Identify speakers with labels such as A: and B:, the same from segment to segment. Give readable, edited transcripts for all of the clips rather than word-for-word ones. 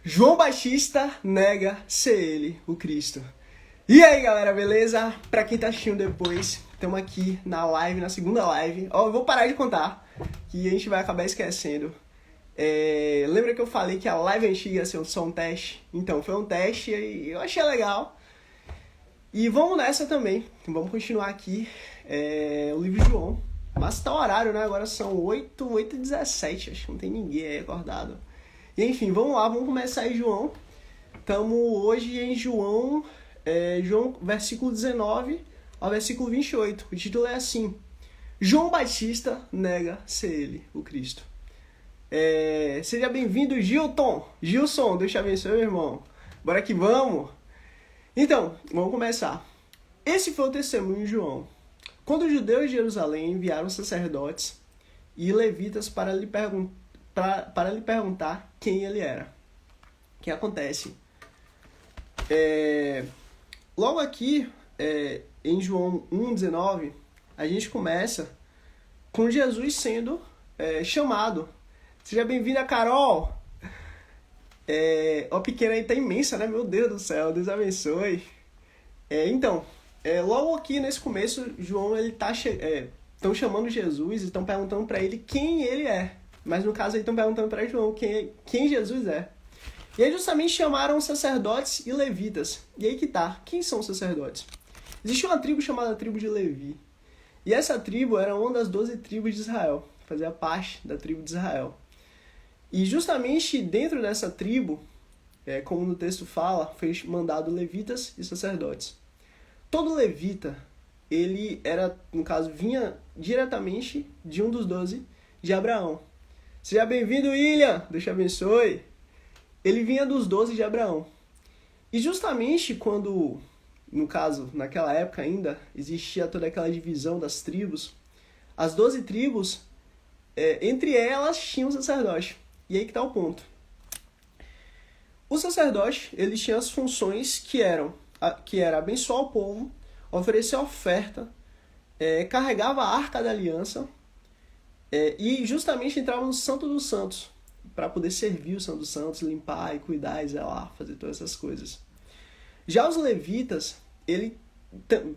A: João Batista nega ser ele, o Cristo. E aí, galera, beleza? Pra quem tá assistindo depois, estamos aqui na live, na segunda live. Ó, eu vou parar de contar, que a gente vai acabar esquecendo. Lembra que eu falei que a live antiga ia ser só um teste? Então, foi um teste e eu achei legal. E vamos nessa também. Vamos continuar aqui o livro de João. Mas tá o horário, né? Agora são 8h17, acho que não tem ninguém aí acordado. E enfim, vamos lá, vamos começar aí, João. Estamos hoje em João, versículo 19 ao versículo 28. O título é assim: João Batista nega ser ele, o Cristo. Seja bem-vindo, Gilson, Deus te abençoe, meu irmão. Bora que vamos. Então, vamos começar. Esse foi o testemunho de João. Quando os judeus de Jerusalém enviaram sacerdotes e levitas para lhe perguntar quem ele era. O que acontece? Logo aqui, em João 1,19, a gente começa com Jesus sendo chamado. Seja bem-vinda, Carol! A pequena aí tá imensa, né? Meu Deus do céu, Deus abençoe. Logo aqui nesse começo, João, ele tá estão chamando Jesus e estão perguntando para ele quem ele é. Mas no caso aí estão perguntando para João quem Jesus é. E aí justamente chamaram sacerdotes e levitas. E aí que tá, quem são os sacerdotes? Existia uma tribo chamada tribo de Levi. E essa tribo era uma das 12 tribos de Israel. Fazia parte da tribo de Israel. E justamente dentro dessa tribo, como no texto fala, foi mandado levitas e sacerdotes. Todo levita, ele era, no caso, vinha diretamente de um dos 12 de Abraão. Seja bem-vindo, William! Deus te abençoe! Ele vinha dos 12 de Abraão. E justamente quando, no caso, naquela época ainda, existia toda aquela divisão das tribos, as 12 tribos, entre elas tinham um sacerdote. E aí que está o ponto. O sacerdote, ele tinha as funções que era abençoar o povo, oferecer oferta, carregava a arca da aliança, e justamente entrava no Santo dos Santos, para poder servir o Santo dos Santos, limpar e cuidar e zelar, fazer todas essas coisas. Já os levitas, ele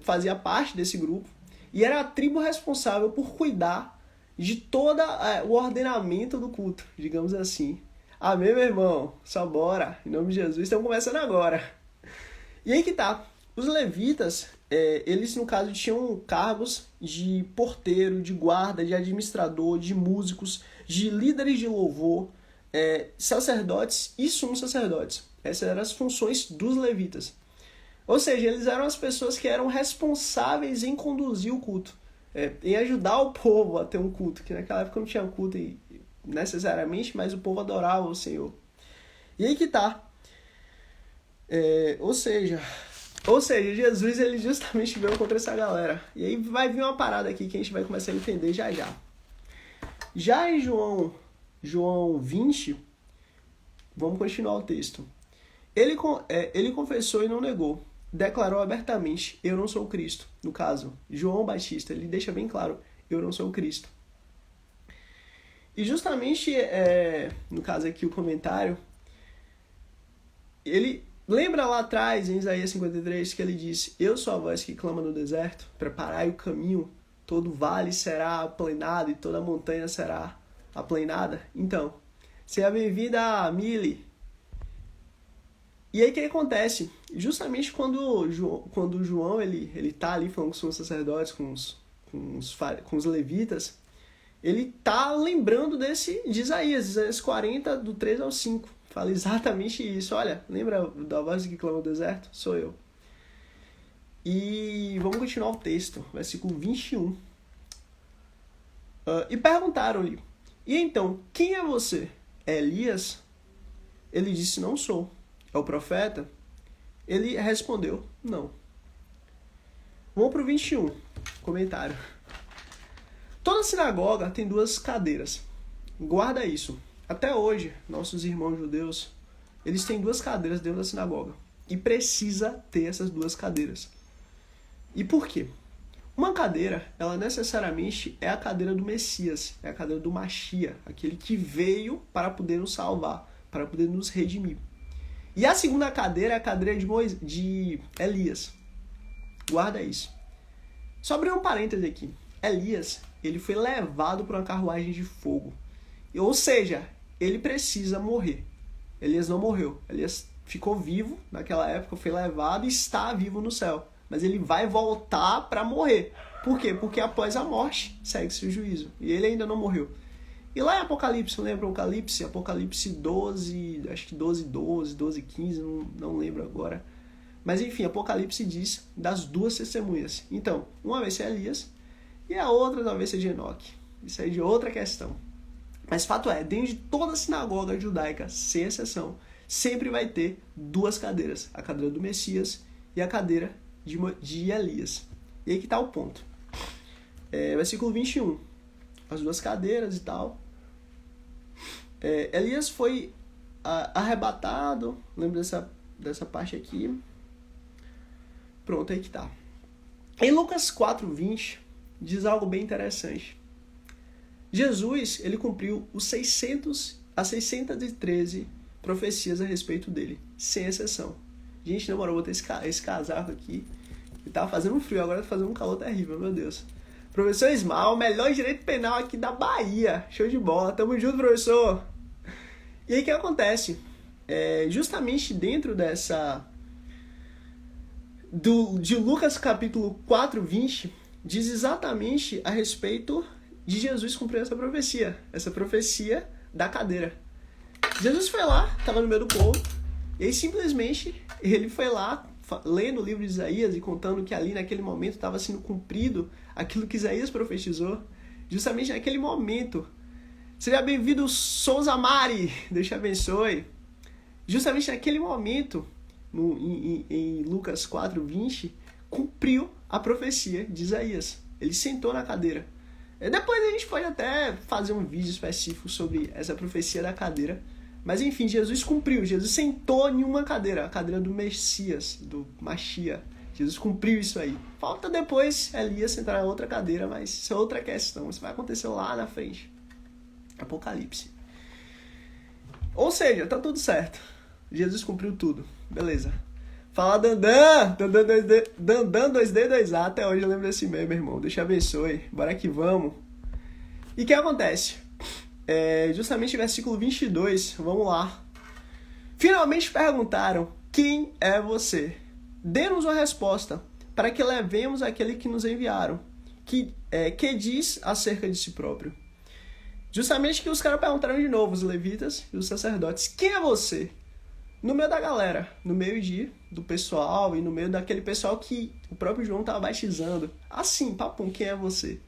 A: fazia parte desse grupo, e era a tribo responsável por cuidar de todo o ordenamento do culto, digamos assim. Amém, meu irmão? Só bora. Em nome de Jesus, estamos começando agora. E aí que tá. Os levitas, eles no caso tinham cargos de porteiro, de guarda, de administrador, de músicos, de líderes de louvor, sacerdotes e sumos sacerdotes. Essas eram as funções dos levitas. Ou seja, eles eram as pessoas que eram responsáveis em conduzir o culto, em ajudar o povo a ter um culto, que naquela época não tinha culto necessariamente, mas o povo adorava o Senhor. E aí que tá. Ou seja, Jesus, ele justamente veio contra essa galera. E aí vai vir uma parada aqui que a gente vai começar a entender já já. Já em João 20, vamos continuar o texto. Ele confessou e não negou. Declarou abertamente: eu não sou o Cristo. No caso, João Batista, ele deixa bem claro: eu não sou o Cristo. E justamente, no caso aqui o comentário, ele lembra lá atrás, em Isaías 53, que ele disse: eu sou a voz que clama no deserto, preparai o caminho, todo vale será aplanado e toda montanha será aplanada. Então, seja bem-vinda a Mili. E aí o que acontece? Justamente quando o João ele tá ali falando com os sacerdotes, com os levitas, ele tá lembrando de Isaías 40, do 3 ao 5. Fala exatamente isso. Olha, lembra da voz que clama no deserto? Sou eu. E vamos continuar o texto, versículo 21. E perguntaram-lhe: e então, quem é você? É Elias? Ele disse: não sou. É o profeta? Ele respondeu: não. Vamos para o 21. Comentário. Toda sinagoga tem 2 cadeiras. Guarda isso. Até hoje, nossos irmãos judeus, eles têm 2 cadeiras dentro da sinagoga. E precisa ter essas 2 cadeiras. E por quê? Uma cadeira, ela necessariamente é a cadeira do Messias, é a cadeira do Mashiach, aquele que veio para poder nos salvar, para poder nos redimir. E a segunda cadeira é a cadeira de Elias. Guarda isso. Só abrir um parêntese aqui. Elias, ele foi levado por uma carruagem de fogo. Ou seja, ele precisa morrer. Elias não morreu. Elias ficou vivo naquela época, foi levado e está vivo no céu. Mas ele vai voltar para morrer. Por quê? Porque após a morte segue-se o juízo. E ele ainda não morreu. E lá em Apocalipse, lembra Apocalipse? Apocalipse 12, acho que 12, 15, não lembro agora. Mas enfim, Apocalipse diz das duas testemunhas. Então, uma vai ser Elias e a outra talvez seja Enoque. Isso aí é de outra questão. Mas fato é, dentro de toda a sinagoga judaica, sem exceção, sempre vai ter duas cadeiras. A cadeira do Messias e a cadeira de Elias. E aí que está o ponto. Versículo 21. As duas cadeiras e tal. Elias foi arrebatado. Lembra dessa parte aqui? Pronto, aí que tá. Em Lucas 4:20, diz algo bem interessante. Jesus, ele cumpriu as 613 profecias a respeito dele, sem exceção. Gente, na moral, eu vou ter esse casaco aqui. E tava fazendo um frio, agora tá fazendo um calor terrível, meu Deus. Professor Ismael, melhor direito penal aqui da Bahia. Show de bola, tamo junto, professor. E aí o que acontece? Justamente dentro de Lucas capítulo 4:20, diz exatamente a respeito de Jesus cumprir essa profecia da cadeira. Jesus foi lá, estava no meio do povo, e aí simplesmente ele foi lá, lendo o livro de Isaías e contando que ali naquele momento estava sendo cumprido aquilo que Isaías profetizou, justamente naquele momento. Seja bem-vindo, Souza Mari, Deus te abençoe. Justamente naquele momento, em Lucas 4:20, cumpriu a profecia de Isaías. Ele sentou na cadeira. Depois a gente pode até fazer um vídeo específico sobre essa profecia da cadeira. Mas enfim, Jesus cumpriu. Jesus sentou em uma cadeira, a cadeira do Messias, do Machia. Jesus cumpriu isso aí. Falta depois Elias sentar na outra cadeira, mas isso é outra questão. Isso vai acontecer lá na frente. Apocalipse. Ou seja, tá tudo certo. Jesus cumpriu tudo. Beleza. Fala Dandan! Dandan 2D 2A. Até hoje eu lembro desse meme, irmão. Deus te abençoe. Bora que vamos. E o que acontece? Justamente versículo 22. Vamos lá. Finalmente perguntaram: quem é você? Dê-nos uma resposta, para que levemos aquele que nos enviaram. Que diz acerca de si próprio. Justamente que os caras perguntaram de novo, os levitas e os sacerdotes: quem é você? No meio da galera, no meio do pessoal e no meio daquele pessoal que o próprio João estava batizando. Assim, papum, quem é você?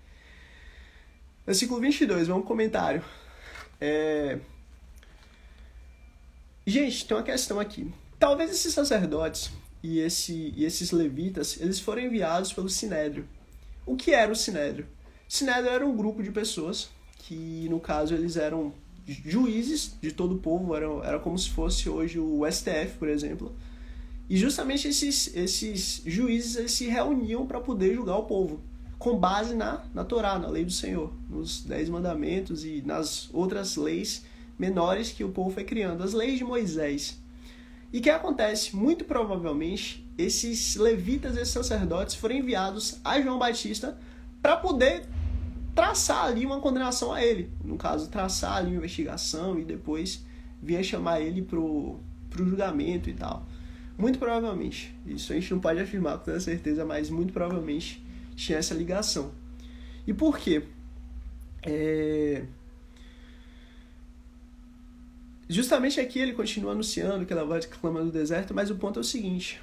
A: Versículo 22, vamos pro comentário. Gente, tem uma questão aqui. Talvez esses sacerdotes e esses levitas, eles foram enviados pelo Sinédrio. O que era o Sinédrio? O Sinédrio era um grupo de pessoas que, no caso, eles eram juízes de todo o povo, era como se fosse hoje o STF, por exemplo. E justamente esses juízes eles se reuniam para poder julgar o povo, com base na Torá, na lei do Senhor, nos 10 mandamentos e nas outras leis menores que o povo foi criando, as leis de Moisés. E o que acontece? Muito provavelmente, esses levitas, esses sacerdotes foram enviados a João Batista para poder traçar ali uma condenação a ele. No caso, traçar ali uma investigação e depois vir chamar ele pro julgamento e tal. Muito provavelmente. Isso a gente não pode afirmar com toda certeza, mas muito provavelmente tinha essa ligação. E por quê? Justamente aqui ele continua anunciando que ela vai clama do deserto, mas o ponto é o seguinte.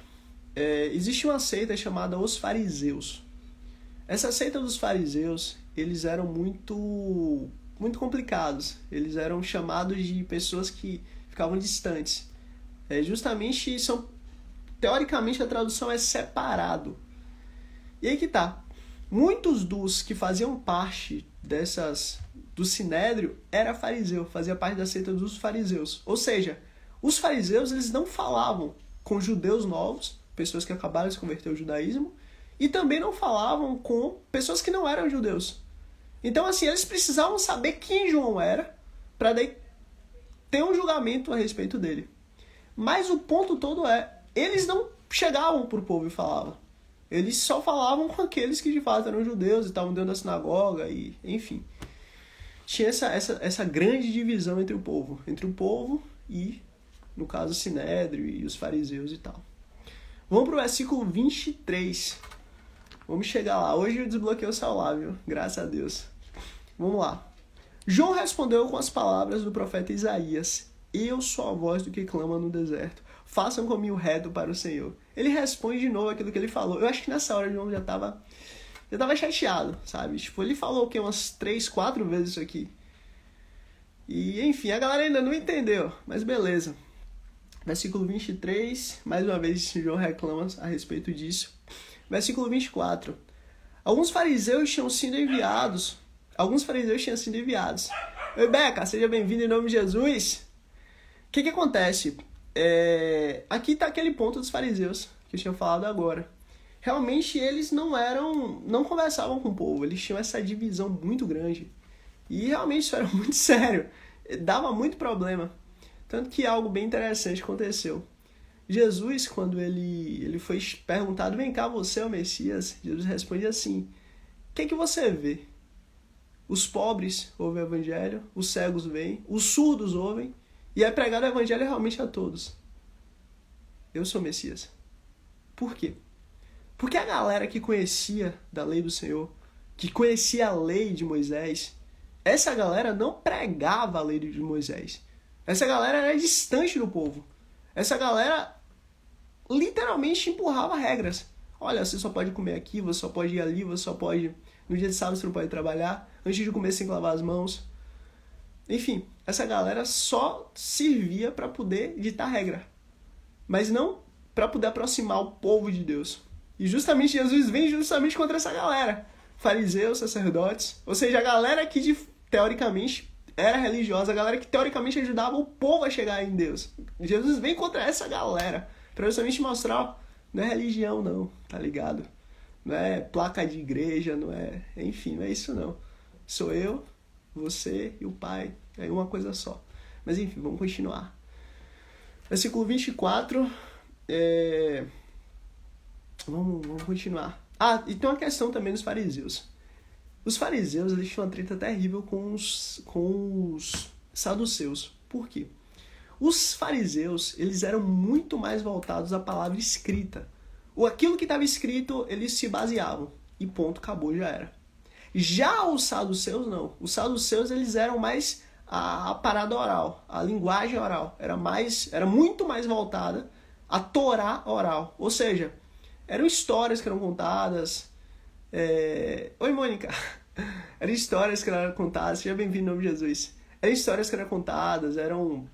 A: Existe uma seita chamada os fariseus. Essa seita dos fariseus, eles eram muito complicados. Eles eram chamados de pessoas que ficavam distantes. Justamente, teoricamente a tradução é separado. E aí que tá. Muitos dos que faziam parte do Sinédrio era fariseu, fazia parte da seita dos fariseus. Ou seja, os fariseus eles não falavam com judeus novos, pessoas que acabaram de se converter ao judaísmo, e também não falavam com pessoas que não eram judeus. Então, assim, eles precisavam saber quem João era para daí ter um julgamento a respeito dele. Mas o ponto todo eles não chegavam pro povo e falavam. Eles só falavam com aqueles que de fato eram judeus e estavam dentro da sinagoga e, enfim. Tinha essa grande divisão entre o povo e, no caso, o Sinédrio e os fariseus e tal. Vamos pro versículo 23. Vamos chegar lá. Hoje eu desbloqueei o celular, viu? Graças a Deus. Vamos lá. João respondeu com as palavras do profeta Isaías: Eu sou a voz do que clama no deserto. Façam caminho reto para o Senhor. Ele responde de novo aquilo que ele falou. Eu acho que nessa hora João já tava chateado, sabe? Tipo, ele falou o quê? Umas 3, 4 vezes isso aqui. E, enfim, a galera ainda não entendeu, mas beleza. Versículo 23, mais uma vez João reclama a respeito disso. Versículo 24. Alguns fariseus tinham sido enviados. Oi, Beca, seja bem-vindo em nome de Jesus. O que acontece? Aqui está aquele ponto dos fariseus que eu tinha falado agora. Realmente eles não conversavam com o povo, eles tinham essa divisão muito grande. E realmente isso era muito sério, dava muito problema. Tanto que algo bem interessante aconteceu. Jesus, quando ele foi perguntado: vem cá, você é o Messias? Jesus responde assim: o que você vê? Os pobres ouvem o evangelho, os cegos veem, os surdos ouvem, e é pregado o evangelho realmente a todos. Eu sou o Messias. Por quê? Porque a galera que conhecia da lei do Senhor, que conhecia a lei de Moisés, essa galera não pregava a lei de Moisés. Essa galera era distante do povo. Essa galera literalmente empurrava regras. Olha, você só pode comer aqui, você só pode ir ali, você só pode... No dia de sábado você não pode trabalhar. Antes de comer você tem que lavar as mãos. Enfim, essa galera só servia para poder ditar regra. Mas não para poder aproximar o povo de Deus. E justamente Jesus vem justamente contra essa galera. Fariseus, sacerdotes. Ou seja, a galera que teoricamente era religiosa, a galera que teoricamente ajudava o povo a chegar em Deus. Jesus vem contra essa galera. Para justamente mostrar, ó, não é religião não, tá ligado? Não é placa de igreja, não é... Enfim, não é isso não. Sou eu, você e o Pai. É uma coisa só. Mas enfim, vamos continuar. Versículo 24. Vamos continuar. E tem uma questão também dos fariseus. Os fariseus, eles tinham uma treta terrível com os saduceus. Por quê? Os fariseus, eles eram muito mais voltados à palavra escrita. Aquilo que estava escrito, eles se baseavam. E ponto, acabou, já era. Já os saduceus, não. Os saduceus, eles eram mais a parada oral, a linguagem oral. Era muito mais voltada à Torá oral. Ou seja, eram histórias que eram contadas. Oi, Mônica. Eram histórias que eram contadas. Seja bem-vindo em nome de Jesus. Eram histórias que eram contadas, eram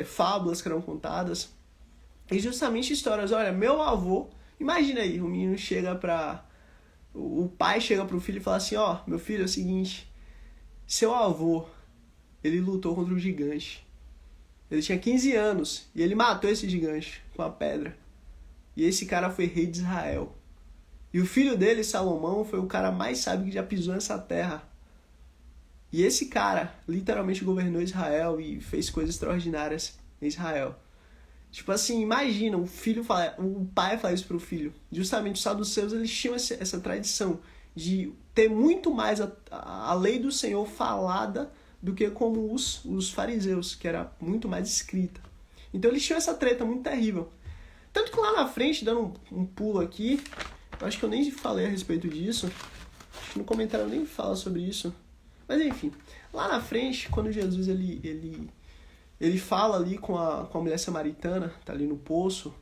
A: fábulas que eram contadas. E justamente histórias. Olha, meu avô... Imagina aí, o menino chega pra... O pai chega pro filho e fala assim: ó, meu filho, é o seguinte, seu avô, ele lutou contra um gigante. Ele tinha 15 anos e ele matou esse gigante com a pedra. E esse cara foi rei de Israel. E o filho dele, Salomão, foi o cara mais sábio que já pisou nessa terra. E esse cara literalmente governou Israel e fez coisas extraordinárias em Israel. Tipo assim, imagina, o pai fala isso pro filho. Justamente os saduceus, eles tinham essa tradição de ter muito mais a lei do Senhor falada do que como os fariseus, que era muito mais escrita. Então eles tinham essa treta muito terrível. Tanto que lá na frente, dando um pulo aqui, eu acho que eu nem falei a respeito disso. Acho que no comentário eu nem falo sobre isso. Mas enfim, lá na frente, quando Jesus ele fala ali com a mulher samaritana, tá ali no poço,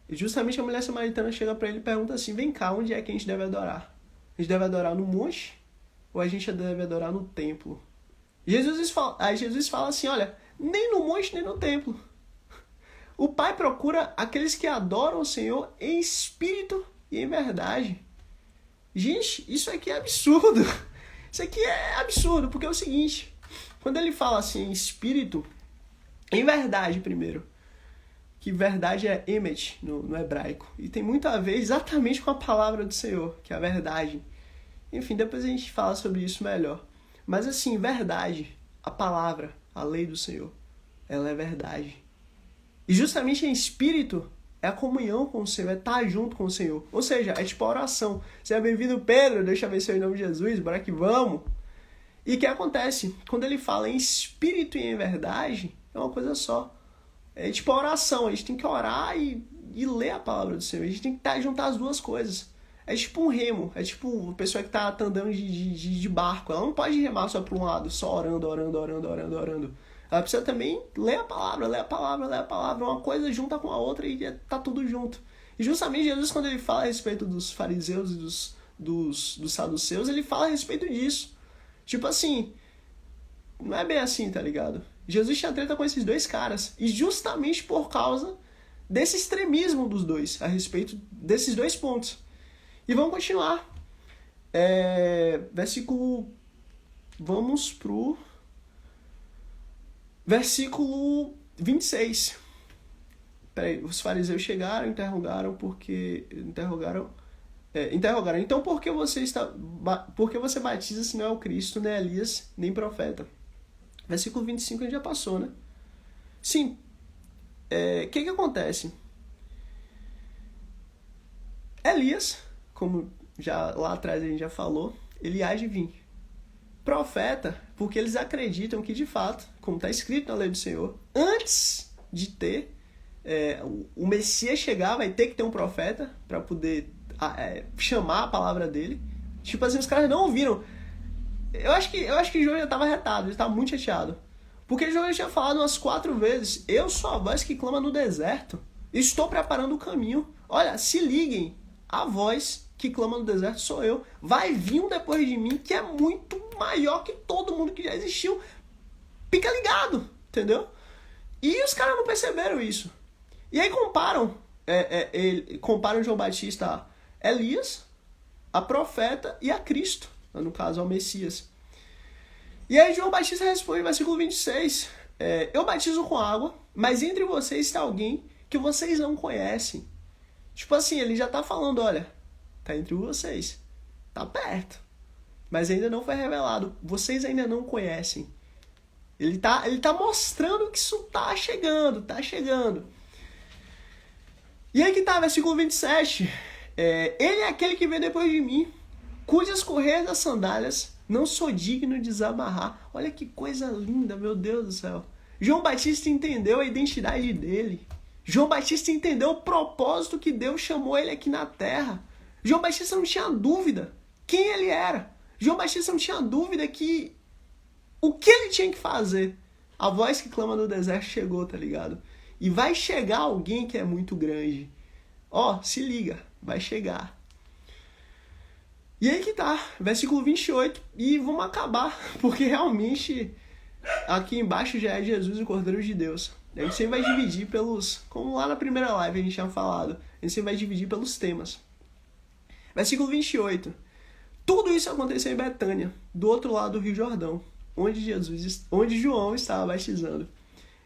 A: e justamente a mulher samaritana chega pra ele e pergunta assim: vem cá, onde é que a gente deve adorar? A gente deve adorar no monte ou a gente deve adorar no templo? E aí Jesus fala assim: olha, nem no monte nem no templo. O Pai procura aqueles que adoram o Senhor em espírito e em verdade. Gente, isso aqui é absurdo. Isso aqui é absurdo, porque é o seguinte: quando ele fala assim em espírito, em verdade primeiro, que verdade é emet no hebraico, e tem muito a ver exatamente com a palavra do Senhor, que é a verdade. Enfim, depois a gente fala sobre isso melhor. Mas assim, verdade, a palavra, a lei do Senhor, ela é verdade. E justamente em espírito é a comunhão com o Senhor, é estar junto com o Senhor. Ou seja, é tipo a oração. Seja bem-vindo, Pedro, deixa eu abençoar em nome de Jesus, bora que vamos. E o que acontece? Quando ele fala em espírito e em verdade, é uma coisa só. É tipo a oração, a gente tem que orar e ler a palavra do Senhor. A gente tem que juntar as duas coisas. É tipo um remo, é tipo a pessoa que tá andando de barco. Ela não pode remar só para um lado, só orando. Ela precisa também ler a palavra. Uma coisa junta com a outra e tá tudo junto. E justamente Jesus, quando ele fala a respeito dos fariseus e dos saduceus, ele fala a respeito disso. Tipo assim, não é bem assim, tá ligado? Jesus tinha treta com esses dois caras. E justamente por causa desse extremismo dos dois, a respeito desses dois pontos. E vamos continuar. Vamos pro versículo 26. Peraí, os fariseus chegaram, interrogaram. Então por que você batiza se não é o Cristo, nem Elias, nem profeta? Versículo 25 a gente já passou, né? Sim. Que acontece? Elias, como já lá atrás a gente já falou, ele há de vir. Profeta, porque eles acreditam que de fato, como está escrito na lei do Senhor, antes de ter o Messias chegar, vai ter que ter um profeta para poder chamar a palavra dele. Tipo assim, os caras não ouviram. Eu acho que João já estava retado, ele estava muito chateado. Porque João já tinha falado umas 4 vezes: eu sou a voz que clama no deserto, estou preparando o caminho. Olha, se liguem, a voz que clama no deserto sou eu. Vai vir um depois de mim que é muito maior que todo mundo que já existiu. Fica ligado, entendeu? E os caras não perceberam isso. E aí comparam João Batista a Elias, a profeta e a Cristo, no caso ao Messias. E aí João Batista responde, versículo 26, eu batizo com água, mas entre vocês está alguém que vocês não conhecem. Tipo assim, ele já tá falando, olha, tá entre vocês, tá perto, mas ainda não foi revelado, vocês ainda não conhecem. Ele tá mostrando que isso tá chegando. E aí que tá, versículo 27, ele é aquele que vem depois de mim, cujas correias das sandálias não sou digno de desamarrar. Olha que coisa linda, meu Deus do céu. João Batista entendeu a identidade dele. João Batista entendeu o propósito que Deus chamou ele aqui na terra. João Batista não tinha dúvida quem ele era. João Batista não tinha dúvida que o que ele tinha que fazer. A voz que clama no deserto chegou, tá ligado? E vai chegar alguém que é muito grande. Se liga, vai chegar. E aí que tá, versículo 28, e vamos acabar, porque realmente aqui embaixo já é Jesus, o Cordeiro de Deus. A gente sempre vai dividir como lá na primeira live a gente tinha falado, a gente sempre vai dividir pelos temas. Versículo 28, tudo isso aconteceu em Betânia, do outro lado do Rio Jordão, onde João estava batizando.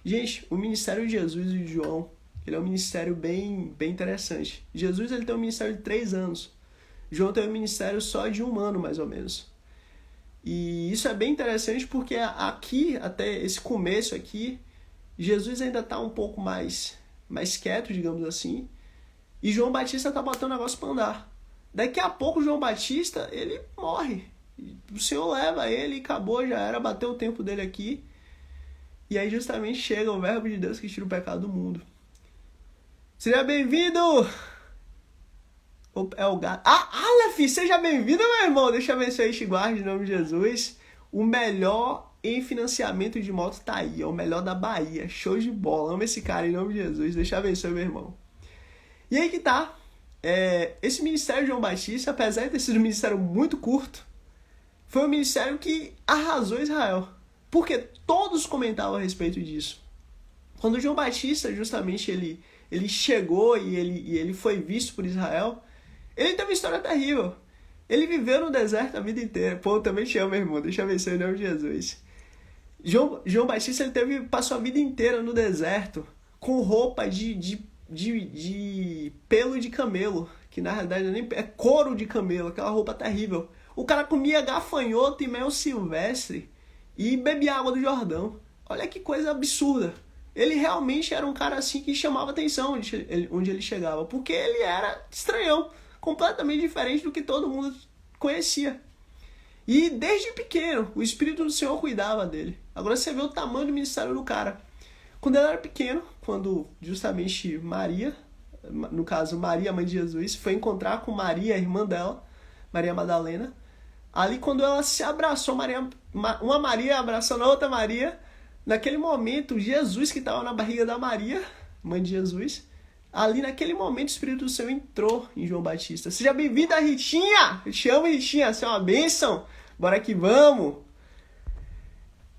A: Gente, o ministério de Jesus e de João, ele é um ministério bem interessante. Jesus ele tem um ministério de 3 anos. João tem um ministério só de 1 ano, mais ou menos. E isso é bem interessante porque aqui, até esse começo aqui, Jesus ainda está um pouco mais quieto, digamos assim. E João Batista está botando o negócio para andar. Daqui a pouco, João Batista, ele morre. O Senhor leva ele e acabou, já era, bateu o tempo dele aqui. E aí justamente chega o verbo de Deus que tira o pecado do mundo. Seja bem-vindo! É o gato. Aleph, seja bem-vindo, meu irmão. Deixa eu abençoar e te guarde em nome de Jesus. O melhor em financiamento de moto tá aí. É o melhor da Bahia. Show de bola. Amo esse cara em nome de Jesus. Deixa eu abençoar, meu irmão. E aí que tá. Esse ministério de João Batista, apesar de ter sido um ministério muito curto, foi um ministério que arrasou Israel. Porque todos comentavam a respeito disso. Quando João Batista, justamente, ele chegou e ele foi visto por Israel, ele teve uma história terrível. Ele viveu no deserto a vida inteira. Pô, eu também te amo, meu irmão. Deixa eu abençoar em nome de Jesus. João Batista, passou a vida inteira no deserto com roupa de pelo de camelo, que na realidade é couro de camelo, aquela roupa terrível. O cara comia gafanhoto e mel silvestre e bebia água do Jordão. Olha que coisa absurda. ele realmente era um cara assim que chamava atenção onde ele chegava, porque ele era estranhão, completamente diferente do que todo mundo conhecia. E desde pequeno, o Espírito do Senhor cuidava dele. Agora você vê o tamanho do ministério do cara. Quando ele era pequeno, quando justamente Maria, no caso Maria, mãe de Jesus, foi encontrar com Maria, a irmã dela, Maria Madalena, ali quando ela se abraçou, uma Maria abraçando a outra Maria, naquele momento, Jesus que estava na barriga da Maria, mãe de Jesus, ali naquele momento o Espírito do Senhor entrou em João Batista. Seja bem-vinda, Ritinha! Eu te amo, Ritinha, você é uma bênção! Bora que vamos!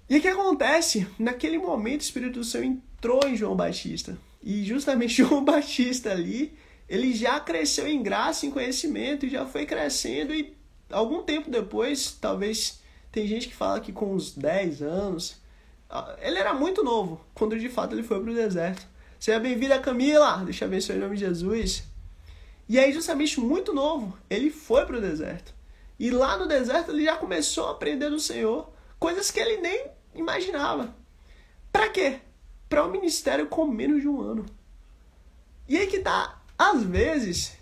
A: E o que acontece? Naquele momento o Espírito do Senhor entrou em João Batista. E justamente João Batista ali, ele já cresceu em graça, em conhecimento, e já foi crescendo. E algum tempo depois, talvez, tem gente que fala que com uns 10 anos, ele era muito novo, quando de fato ele foi para o deserto. Seja bem-vinda, Camila! Deixa eu abençoar em nome de Jesus. E aí, justamente muito novo, ele foi para o deserto. E lá no deserto ele já começou a aprender do Senhor, coisas que ele nem imaginava. Para quê? Para um ministério com menos de um ano. E aí que tá, às vezes,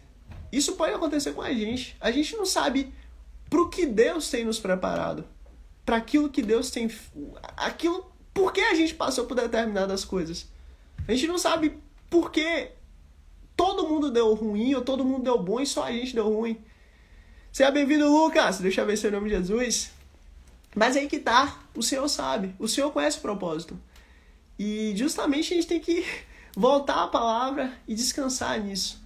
A: isso pode acontecer com a gente. A gente não sabe pro que Deus tem nos preparado. Para aquilo que Deus tem... Por que a gente passou por determinadas coisas? A gente não sabe por que todo mundo deu ruim ou todo mundo deu bom e só a gente deu ruim. Seja bem-vindo, Lucas. Deixa eu ver seu nome de Jesus. Mas aí que tá, o Senhor sabe, o Senhor conhece o propósito. E justamente a gente tem que voltar à palavra e descansar nisso.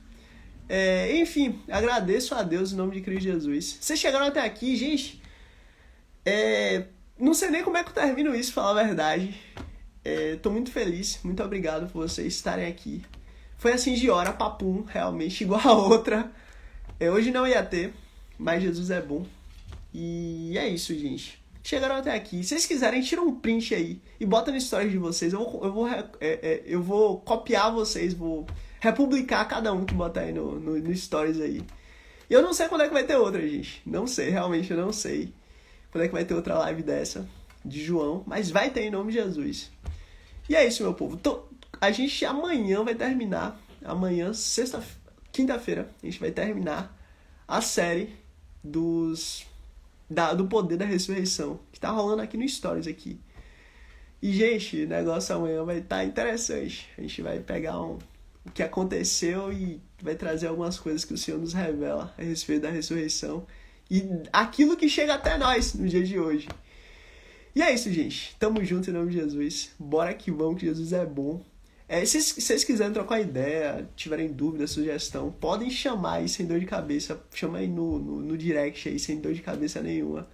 A: Enfim, agradeço a Deus em nome de Cristo Jesus. Vocês chegaram até aqui, gente. Não sei nem como é que eu termino isso, pra falar a verdade. Tô muito feliz, muito obrigado por vocês estarem aqui. Foi assim de hora, papum, realmente, igual a outra. Hoje não ia ter, mas Jesus é bom. E é isso, gente. Chegaram até aqui. Se vocês quiserem, tira um print aí e bota no stories de vocês. Eu vou copiar vocês, vou republicar cada um que botar aí no stories aí. E eu não sei quando é que vai ter outra, gente. Não sei, realmente eu não sei quando é que vai ter outra live dessa, de João. Mas vai ter em nome de Jesus. E é isso, meu povo. A gente amanhã vai terminar. Amanhã, quinta-feira, a gente vai terminar a série do poder da ressurreição, que tá rolando aqui no Stories aqui. E, gente, o negócio amanhã vai estar interessante. A gente vai pegar o que aconteceu e vai trazer algumas coisas que o Senhor nos revela a respeito da ressurreição e aquilo que chega até nós no dia de hoje. E é isso, gente. Tamo junto em nome de Jesus. Bora que vamos, que Jesus é bom. Se vocês quiserem trocar ideia, tiverem dúvida, sugestão, podem chamar aí sem dor de cabeça. Chama aí no direct aí, sem dor de cabeça nenhuma.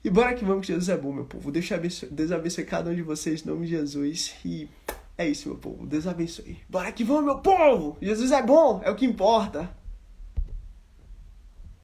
A: E bora que vamos, que Jesus é bom, meu povo. Deus abençoe cada um de vocês em nome de Jesus. E é isso, meu povo. Deus abençoe. Bora que vamos, meu povo! Jesus é bom, é o que importa.